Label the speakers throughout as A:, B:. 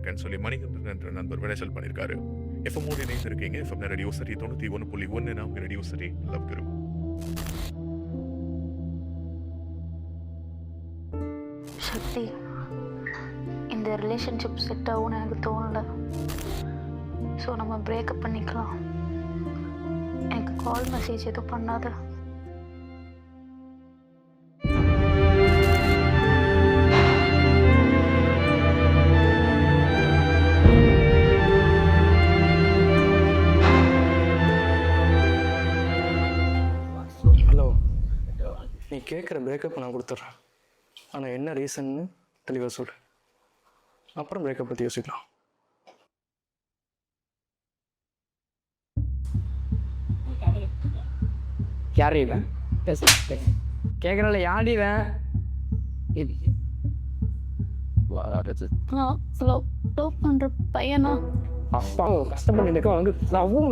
A: இருக்கேன்னு சொல்லி மணிகண்டன் என்ற நண்பர் விளைச்சல் பண்ணியிருக்காரு. எஃப்எம்மோடு இணைந்திருக்கீங்க. எஃப்எம் ரேடியோ சிட்டி 91.1 நான் உங்க ரேடியோ சிட்டி லவ் குரு.
B: சக்தி, இந்த ரிலேஷன்ஷிப் செட் ஆகும்னு எனக்கு தோணலை. ஸோ நம்ம பிரேக்கப் பண்ணிக்கலாம். எனக்கு கால் மெசேஜ் எதுவும் பண்ணாத.
C: ஹலோ, நீ கேட்குற பிரேக்கப் நான் கொடுத்துட்றேன். ஆனால் என்ன ரீசன்னு தெளிவாக சொல்லு. அப்புறம் பிரேக்கப் பற்றி யோசிக்கலாம்.
D: யார் இவன்? கேட்குறல யார் இவன்?
B: லவ் பண்ணுற பையனா?
D: அப்பா கஷ்டப்பட்டு வந்து லவ்வும்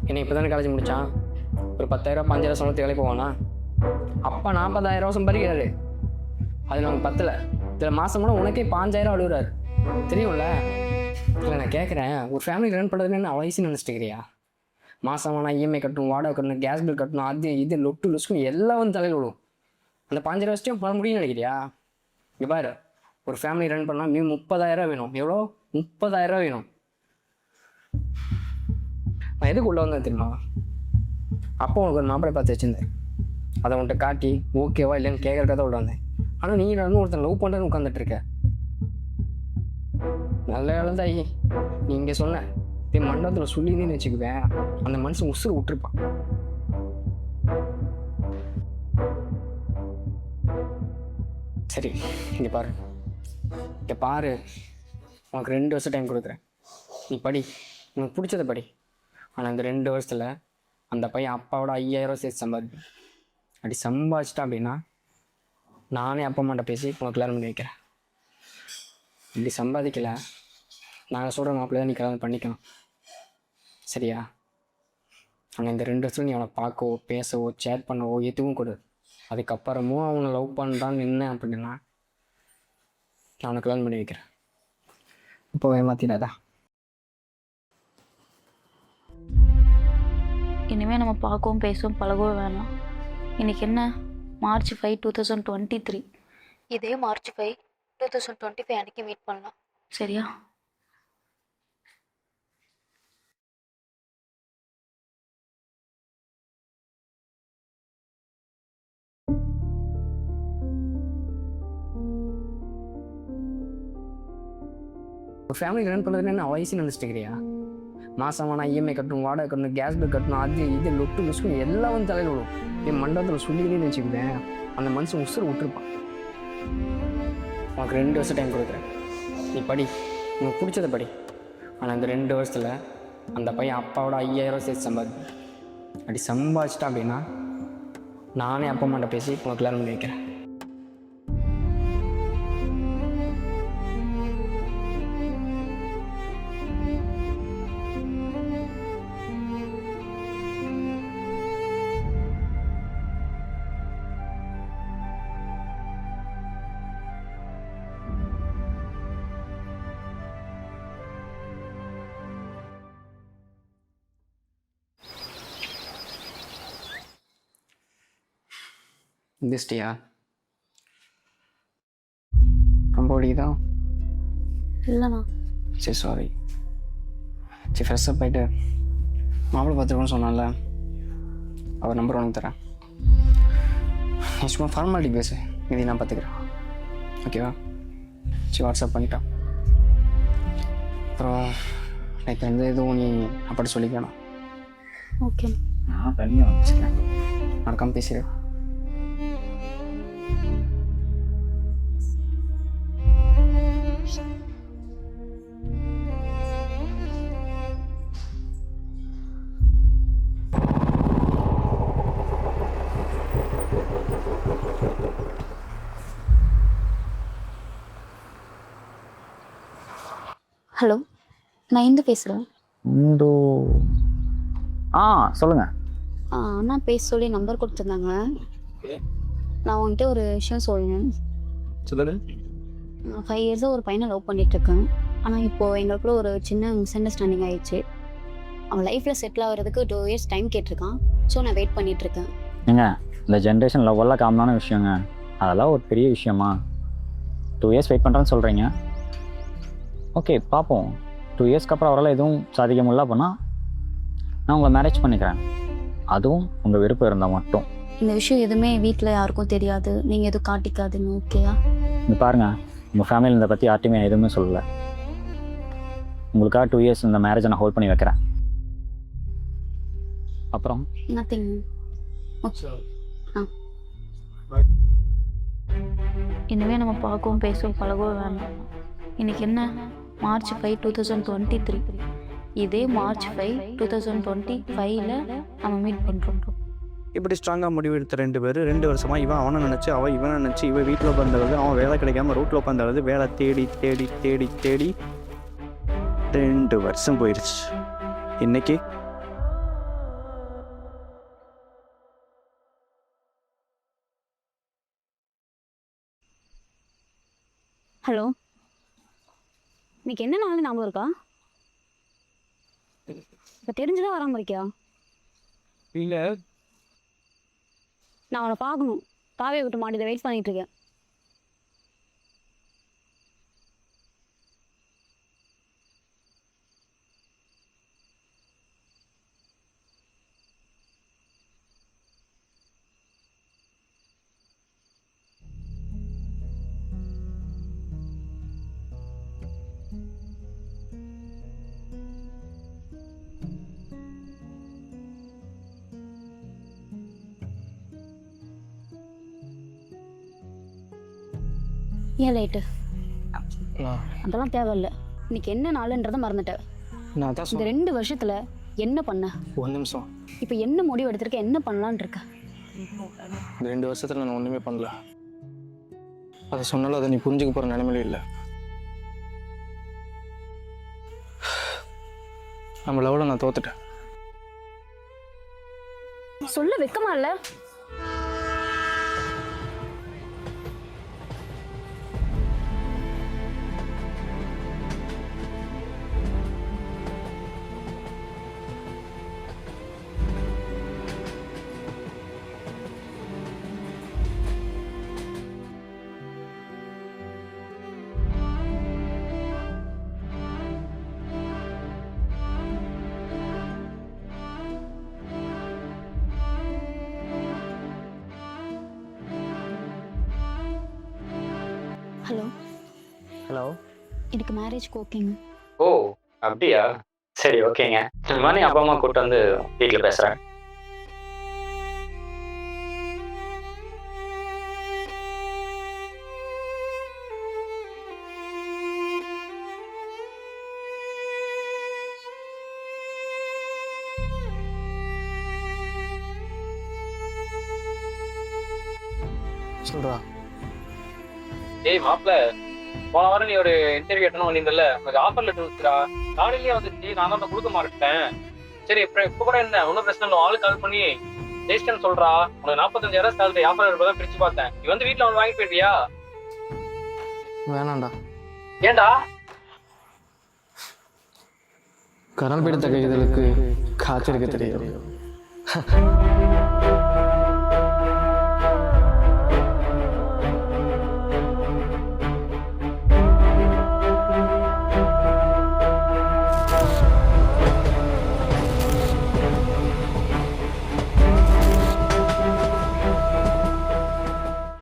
D: என்ன இப்போ தானே காலேஜ் முடித்தான். ஒரு 10,000 5,000 சம்பளத்துக்கு வேலைக்கு போவானா? அப்பா 40,000 சம்பாதிக்கிறாரு. அது நமக்கு பத்தலை. இதில் மாதம் கூட உனக்கே 5,000 அழுகுறாரு. தெரியும்ல? இல்லை நான் கேட்குறேன், ஒரு ஃபேமிலி ரன் பண்ணுறதுன்னு அவசியம் நினச்சிட்டுக்கிறியா? மாதம் ஆனால் இஎம்ஐ கட்டணும், வாடகை கட்டணும், கேஸ் பில் கட்டணும், அது இது லொட்டு லுஸ்க்கும் எல்லாம் வந்து தலையில் விடும். அந்த 5,000 வச்சுட்டும் பண்ண முடியும்னு நினைக்கிறியா? இங்கே பாரு, ஒரு ஃபேமிலி ரன் பண்ணால் 30,000 வேணும். எவ்வளோ? 30,000 வேணும். நான் எதுக்கு உள்ளே வந்தேன் தெரியுமா? அப்போ உனக்கு ஒரு மாப்பிள்ளை பார்த்து வச்சுருந்தேன். அதை உன்கிட்ட காட்டி ஓகேவா இல்லைன்னு கேட்குறக்காக உள்ள வந்தேன். ஆனால் நீ நான் ஒருத்தன் லவ் பண்ணுறேன்னு உட்காந்துட்டு இருக்க. நல்ல வேலைதாயி நீ இங்கே சொன்ன இப்போ மண்டபத்தில் சொல்லின்னு வச்சுக்குவேன், அந்த மனுஷன் உசுறு விட்டுருப்பான். சரி இங்கே பாரு, உனக்கு 2 வருஷம் டைம் கொடுக்குறேன். நீ படி, உனக்கு பிடிச்சத படி. ஆனால் இந்த 2 வருஷத்தில் அந்த பையன் அப்பாவோட 5,000 சேர்த்து சம்பாதிப்பேன். அப்படி சம்பாதிச்சிட்டா அப்படின்னா நானே அப்பா அம்மாட்ட பேசி உனக்கு கல்யாணம் பண்ணி வைக்கிறேன். இப்படி சம்பாதிக்கலை, நாங்கள் சொல்கிற மாப்பிள்ளை தான் நீ கல்யாணம் பண்ணிக்கணும். சரியா? ஆனால் இந்த 2 வருஷம் நீ அவனை பார்க்கவோ பேசவோ சேட் பண்ணவோ எதுவும் கொடு. அதுக்கப்புறமும் அவனை லவ் பண்ணுறான்னு நின்னேன் அப்படின்னா நான் அவனை கல்யாணம் பண்ணி வைக்கிறேன். இப்போ ஏமாத்தினாதா?
B: இனிமேல் நம்ம பார்க்கவும் பேசவும் பழகவும் வேணாம். இன்றைக்கி என்ன? March 5, 2023. இதே March 5, 2025 அன்றைக்கி மீட் பண்ணலாம். சரியா?
D: ஒரு ஃபேமிலி ரன் பண்ணுறதுன்னு அவசியம் நினச்சிட்டுக்கிறியா? மாதம் ஆனால் இஎம்ஐ கட்டணும், வாடகை கட்டணும், கேஸ் பில் கட்டணும், அது இது லொட்டு லுஸ்க்கும் எல்லாம் வந்து தலையில் விடும். என் மண்டபத்தில் சொல்லிக்கிட்டே நினச்சிக்குவேன், அந்த மனுஷன் உசுறு விட்டுருப்பான். உனக்கு 2 வருஷம் டைம் கொடுக்குறேன். நீ படி, உனக்கு பிடிச்சத படி. ஆனால் இந்த 2 வருஷத்தில் அந்த பையன் அப்பாவோட 5,000 சேர்த்து சம்பாதிப்பேன். அப்படி சம்பாதிச்சிட்டா அப்படின்னா நானே அப்பா அம்மாட்ட பேசி உனக்கு கல்யாணம் பண்ணி வைக்கிறேன். எந்திரிச்சிட்டியா? ரொம்ப வலிக்குதா?
B: இல்லைண்ணா.
D: சரி சாரி. சரி ஃப்ரெஷ்ஷப் போயிட்டு மாப்பிள்ளை பார்த்துருக்கோன்னு சொன்னால, அவர் நம்பர் உனக்கு தரேன். நீ சும்மா ஃபார்மாலிட்டி பேசு, இது நான் பார்த்துக்கிறேன். ஓகேவா? சரி வாட்ஸ்அப் பண்ணிட்டான். அப்புறம் நேற்று வந்து எதுவும் நீ அப்படி சொல்லிக்கணும்.
B: ஓகே.
D: நான் தனியாக வச்சுக்கிறேன், மறக்காமல் பேசிடு.
B: ஹலோ, நான் இந்து பேசுகிறேன்.
E: இந்து? சொல்லுங்கள்.
B: அண்ணா பேச சொல்லி நம்பர் கொடுத்துருந்தாங்க. நான் உங்கள்கிட்ட ஒரு விஷயம் சொல்லணும்.
E: சொல்லு.
B: நான் 5 இயர்ஸாக ஒரு பையனை லவ் பண்ணிகிட்ருக்கேன். ஆனால் இப்போது எங்களுக்குள்ள ஒரு சின்ன மிஸ் அண்டர்ஸ்டாண்டிங் ஆயிடுச்சு. அவன் லைஃப்பில் செட்டில் ஆகிறதுக்கு 2 இயர்ஸ் டைம் கேட்டிருக்கான். ஸோ நான் வெயிட் பண்ணிகிட்ருக்கேன்.
E: ஏங்க இந்த ஜென்ரேஷன் லவ்வெல்லாம் காமனான விஷயங்க. அதெல்லாம் ஒரு பெரிய விஷயமா? 2 இயர்ஸ் வெயிட் பண்ணுறேன்னு சொல்கிறீங்க. ஓகே பார்ப்போம். 2 இயர்ஸ்க்கு அப்புறம் அவரால் எதுவும் சாதிக்க முடியல அப்படின்னா நான் உங்களை மேரேஜ் பண்ணிக்கிறேன். அதுவும் உங்கள் விருப்பம் இருந்தால் மட்டும்.
B: இந்த விஷயம் எதுவுமே வீட்டில் யாருக்கும் தெரியாது. நீங்கள் எதுவும் காட்டிக்காதுங்க, ஓகேயா?
E: இங்கே பாருங்கள், உங்கள் ஃபேமிலியில் இதை பற்றி யார்ட்டையுமே எதுவுமே சொல்லலை. உங்களுக்காக 2 இயர்ஸ் இந்த மேரேஜை நான் ஹோல்ட் பண்ணி வைக்கிறேன். அப்புறம்
B: நத்திங். ஓகே. இனிமேல் நம்ம பார்க்கவும் பேசவும் பழகவும் வேண்டாம். இன்னைக்கு என்ன? மார்ச் 5, 2023. இதே மார்ச் 5, 2025 நம்ம மீட் பண்ணுறோம்.
C: இப்படி ஸ்ட்ராங்காக முடிவு எடுத்த 2 பேர் 2 வருஷமாக இவன் அவனை நினச்சி அவன் இவனை நினச்சி இவன் வீட்டில் உட்காந்துறது, அவன் வேலை கிடைக்காம ரோட்டில் உட்காந்துறது, வேலை தேடி தேடி தேடி தேடி 2 வருஷம் போயிடுச்சு. இன்னைக்கு
B: ஹலோ, இன்னைக்கு என்ன நாள் ஞாபகம் இருக்கா? இப்போ தெரிஞ்சுதான் வராமல் இருக்கியா?
C: இல்லை,
B: நான் அவனை பார்க்கணும். காவியை விட்டு மாடியில் வெயிட் பண்ணிட்டு இருக்கேன். ஏன் லேட்டு? அதெல்லாம் தேவையில்லை. இன்னைக்கு என்ன நாளுன்றதை மறந்துட்டேன்.
C: நான் தான்
B: இந்த 2 வருஷத்துல என்ன பண்ண?
C: 1 நிமிஷம்.
B: இப்போ என்ன முடிவு எடுத்திருக்க? என்ன பண்ணலான் இருக்க?
C: இந்த 2 வருஷத்தில் நான் ஒன்றுமே பண்ணல. அதை சொன்னாலும் அதை நீ புரிஞ்சுக்க போகிற நிலைமையில இல்லை. நம்ம லெவலில் நான் தோத்துட்டேன்.
B: சொல்ல வெக்கமா இல்லை? Hello
D: hello.
B: எனக்கு மேரேஜ்க்கு ஓகேங்க.
D: ஓ அப்படியா? சரி ஓகேங்க. இந்த மாதிரி அப்பா அம்மா கூப்பிட்டு வந்து வீட்டில் பேசுகிறேன்.
C: சொல்கிறா.
D: ஏய் மாப்பிள்ள, போன வாரம் நீ ஒரு இன்டர்வியூ அட்டன் பண்ணியிருந்தல, உனக்கு ஆஃபர் லெட்டர் வந்துச்சுடா. காலையிலேயே வந்துச்சு. நான் தான் கொடுக்க மாட்டேன். சரி இப்போ கூட என்ன ஒன்றும் பிரச்சனை இல்லை. ஆளு கால் பண்ணி ஜெயிஸ்டன் சொல்றா, உனக்கு 45,000 சேலரி ஆஃபர் லெட்டர் தான் பிரிச்சு பார்த்தேன். நீ வந்து வீட்டில் வந்து வாங்கி போயிட்டியா?
C: வேணாண்டா.
D: ஏன்டா?
C: கரல் பிடித்த கைகளுக்கு காத்திருக்க தெரியும்.